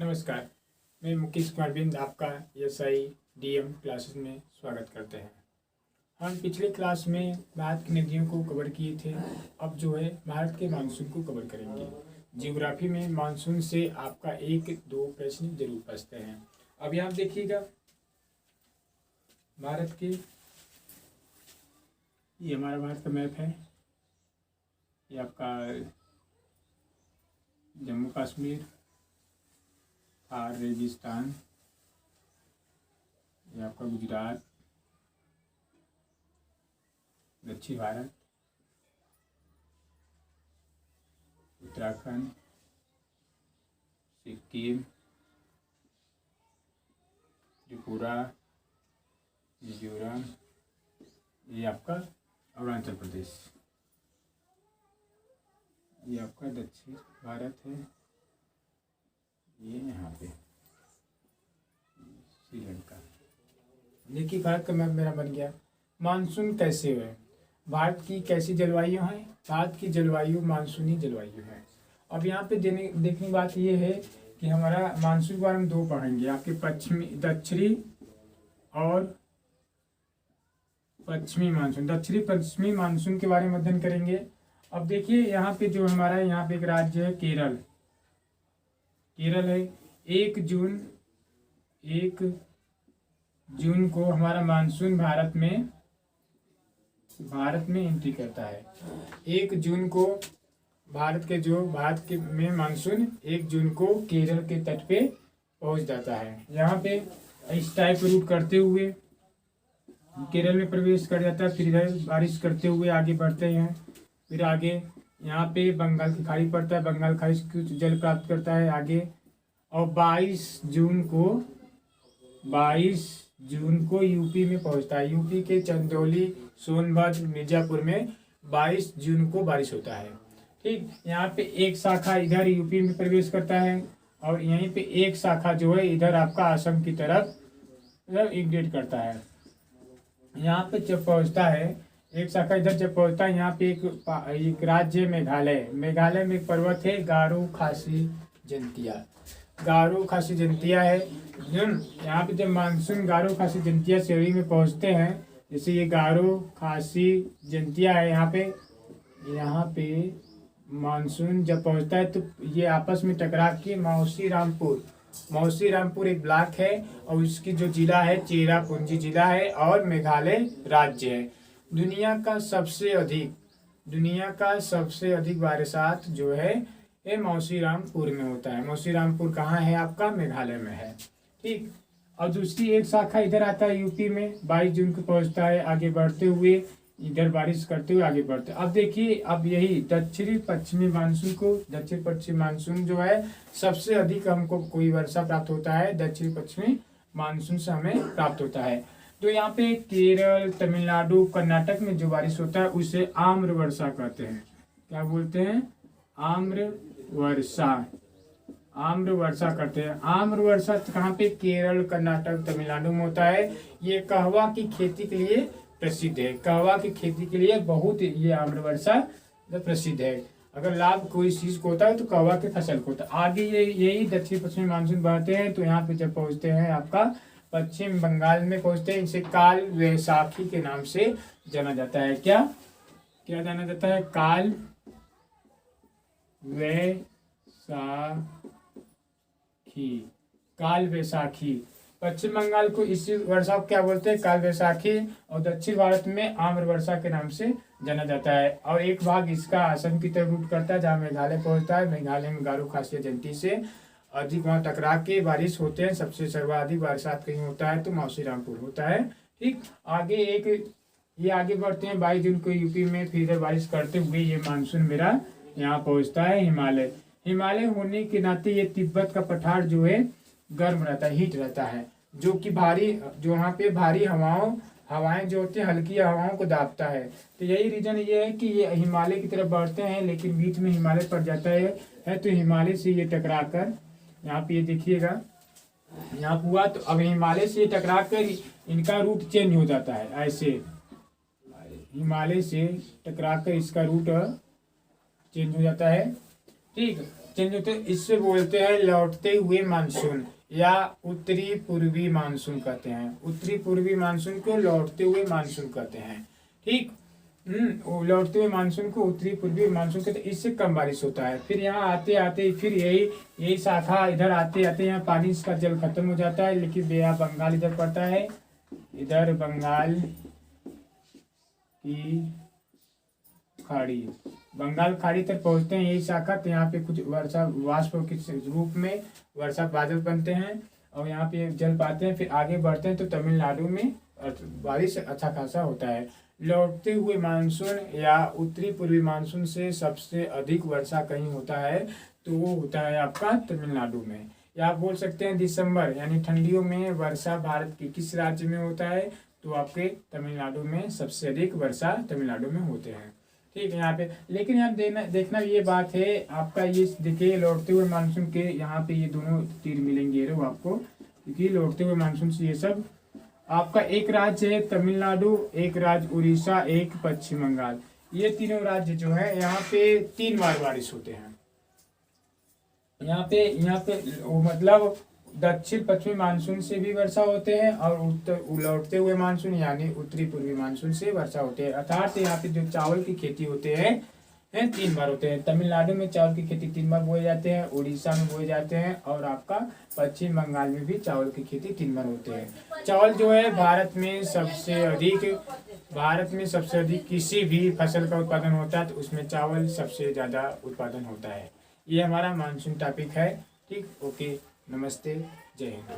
नमस्कार, मैं मुकेश कुमार बिंद आपका एसआई डीएम क्लासेस में स्वागत करते हैं। हम पिछले क्लास में भारत की नदियों को कवर किए थे। अब जो है भारत के मानसून को कवर करेंगे। जियोग्राफी में मानसून से आपका 1-2 प्रश्न जरूर पूछते हैं। अब यहाँ देखिएगा भारत के, ये हमारा भारत का मैप है। ये आपका जम्मू कश्मीर, थार रेगिस्तान, ये आपका गुजरात, दक्षिण भारत, उत्तराखंड, सिक्किम, त्रिपुरा, मिजोरम, ये आपका अरुणाचल प्रदेश, ये आपका दक्षिण भारत है। ये यहाँ पे श्रीलंका। देखिए भारत का मैप मेरा बन गया। मानसून कैसे है, भारत की कैसी जलवायु है? भारत की जलवायु मानसूनी जलवायु है। अब यहाँ पे देखने की बात ये है कि हमारा मानसून के बारे में 2 पढ़ेंगे, आपके दक्षिणी और पश्चिमी मानसून। दक्षिणी पश्चिमी मानसून के बारे में अध्ययन करेंगे। अब देखिए यहाँ पे जो हमारा यहाँ पे एक राज्य है केरल है। 1 जून को हमारा मानसून भारत में एंट्री करता है। 1 जून को भारत के में मानसून 1 जून को केरल के तट पे पहुंच जाता है। यहाँ पे इस टाइप रूट करते हुए केरल में प्रवेश कर जाता है। फिर इधर बारिश करते हुए आगे बढ़ते हैं। फिर आगे यहाँ पे बंगाल की खाड़ी पड़ता है। बंगाल खाड़ी से कुछ जल प्राप्त करता है आगे, और 22 जून को यूपी में पहुंचता है। यूपी के चंदौली, सोनभद्र, मिर्जापुर में 22 जून को बारिश होता है। ठीक, यहाँ पे एक शाखा इधर यूपी में प्रवेश करता है, और यहीं पे एक शाखा जो है इधर आपका असम की तरफ इंग्रेट करता है। यहाँ पे जब पहुँचता है, एक शाखा इधर जब पहुँचता है, यहाँ पे एक राज्य मेघालय में एक पर्वत है गारो खासी जंतिया है। यहाँ पे जब मानसून गारो खासी जंतिया श्रेणी में पहुँचते हैं, जैसे ये गारो खासी जंतिया है, यहाँ पे मानसून जब पहुँचता है तो ये आपस में टकरा के मौसी रामपुर एक ब्लॉक है, और इसकी जो जिला है चेरापूंजी जिला है, और मेघालय राज्य है। दुनिया का सबसे अधिक बरसात जो है ये मौसीरामपुर में होता है। मौसीरामपुर कहाँ है? आपका मेघालय में है। ठीक, और दूसरी एक शाखा इधर आता है यूपी में, 22 जून को पहुंचता है। आगे बढ़ते हुए इधर बारिश करते हुए आगे बढ़ते। अब देखिए, अब यही दक्षिण पश्चिमी मानसून जो है सबसे अधिक हमको कोई वर्षा प्राप्त होता है, दक्षिण पश्चिमी मानसून से हमें प्राप्त होता है। तो यहाँ पे केरल, तमिलनाडु, कर्नाटक में जो बारिश होता है उसे आम्र वर्षा कहते हैं। क्या बोलते हैं? आम्र वर्षा करते हैं। आम्र वर्षा कहाँ पे? केरल, कर्नाटक, तमिलनाडु में होता है। ये कहवा की खेती के लिए प्रसिद्ध है। कहवा की खेती के लिए बहुत ये आम्र वर्षा प्रसिद्ध है। अगर लाभ कोई चीज को होता है तो कहवा के फसल को होता है। आगे यही दक्षिण पश्चिमी मानसून बढ़ते हैं, तो यहाँ पे जब पहुँचते हैं आपका पश्चिम बंगाल में पहुँचते हैं। इसे काल वैसाखी के नाम से जाना जाता है। क्या जाना जाता है? काल वैसाखी। पश्चिम बंगाल को इसी वर्षा को क्या बोलते हैं? काल वैसाखी। और दक्षिण भारत में आम्र वर्षा के नाम से जाना जाता है। और एक भाग इसका असम की तरफ रूट करता है, जहाँ मेघालय पहुंचता है। मेघालय में गारो खासी जंती से अधिक वहाँ टकरा के बारिश होते हैं। सबसे सर्वाधिक बरसात कहीं होता है तो मौसीरामपुर होता है। ठीक, आगे बढ़ते हैं 22 जून को यूपी में। फिर इधर बारिश करते हुए ये मानसून मेरा यहाँ पहुँचता है हिमालय होने के नाते ये तिब्बत का पठार जो है गर्म रहता है, हीट रहता है, जो कि जो यहाँ पे भारी हवाएं जो होती है हल्की हवाओं को दाबता है। तो यही रीजन ये है कि ये हिमालय की तरफ बढ़ते हैं, लेकिन बीच में हिमालय पड़ जाता है तो हिमालय से ये टकरा कर, यहाँ पे ये देखिएगा यहाँ हुआ, तो अब हिमालय से टकरा कर इनका रूट चेंज हो जाता है। ऐसे हिमालय से टकरा कर इसका रूट चेंज हो जाता है। ठीक, चेंज होते हैं, इससे बोलते हैं लौटते हुए मानसून या उत्तरी पूर्वी मानसून कहते हैं। उत्तरी पूर्वी मानसून को लौटते हुए मानसून कहते हैं। ठीक, वो लौटते हुए मानसून को उत्तरी पूर्वी मानसून कहते हैं। इससे कम बारिश होता है। फिर यहाँ आते आते फिर यही शाखा इधर आते आते यहाँ पानी इसका जल खत्म हो जाता है, लेकिन बेया बंगाल इधर पड़ता है, इधर बंगाल की खाड़ी, बंगाल खाड़ी तक पहुंचते हैं यही शाखा। तो यहाँ पे कुछ वर्षा वाष्प के रूप में वर्षा बादल बनते हैं और यहाँ पे जल पाते हैं। फिर आगे बढ़ते हैं तो तमिलनाडु में बारिश अच्छा खासा होता है। लौटते हुए मानसून या उत्तरी पूर्वी मानसून से सबसे अधिक वर्षा कहीं होता है तो वो होता है आपका तमिलनाडु में। या आप बोल सकते हैं दिसंबर यानी ठंडियों में वर्षा भारत के किस राज्य में होता है, तो आपके तमिलनाडु में सबसे अधिक वर्षा तमिलनाडु में होते हैं। ठीक है यहाँ पे, लेकिन यहाँ देखना ये बात है आपका, ये देखिए लौटते हुए मानसून के यहाँ पे ये दोनों तीर मिलेंगे रो आपको, क्योंकि लौटते हुए मानसून से ये सब आपका एक राज्य है तमिलनाडु, एक राज्य उड़ीसा, एक पश्चिम बंगाल। ये तीनों राज्य जो है यहाँ पे 3 बार बारिश होते हैं। यहाँ पे वो मतलब दक्षिण पश्चिमी मानसून से भी वर्षा होते हैं और लौटते हुए मानसून यानी उत्तरी पूर्वी मानसून से वर्षा होते हैं। अर्थात यहाँ पे जो चावल की खेती होते हैं 3 बार होते हैं। तमिलनाडु में चावल की खेती 3 बार बोए जाते हैं, उड़ीसा में बोए जाते हैं और आपका पश्चिम बंगाल में भी चावल की खेती 3 बार होते हैं। चावल जो है भारत में सबसे अधिक किसी भी फसल का उत्पादन होता है तो उसमें चावल सबसे ज़्यादा उत्पादन होता है। ये हमारा मानसून टॉपिक है। ठीक, ओके, नमस्ते, जय हिंद।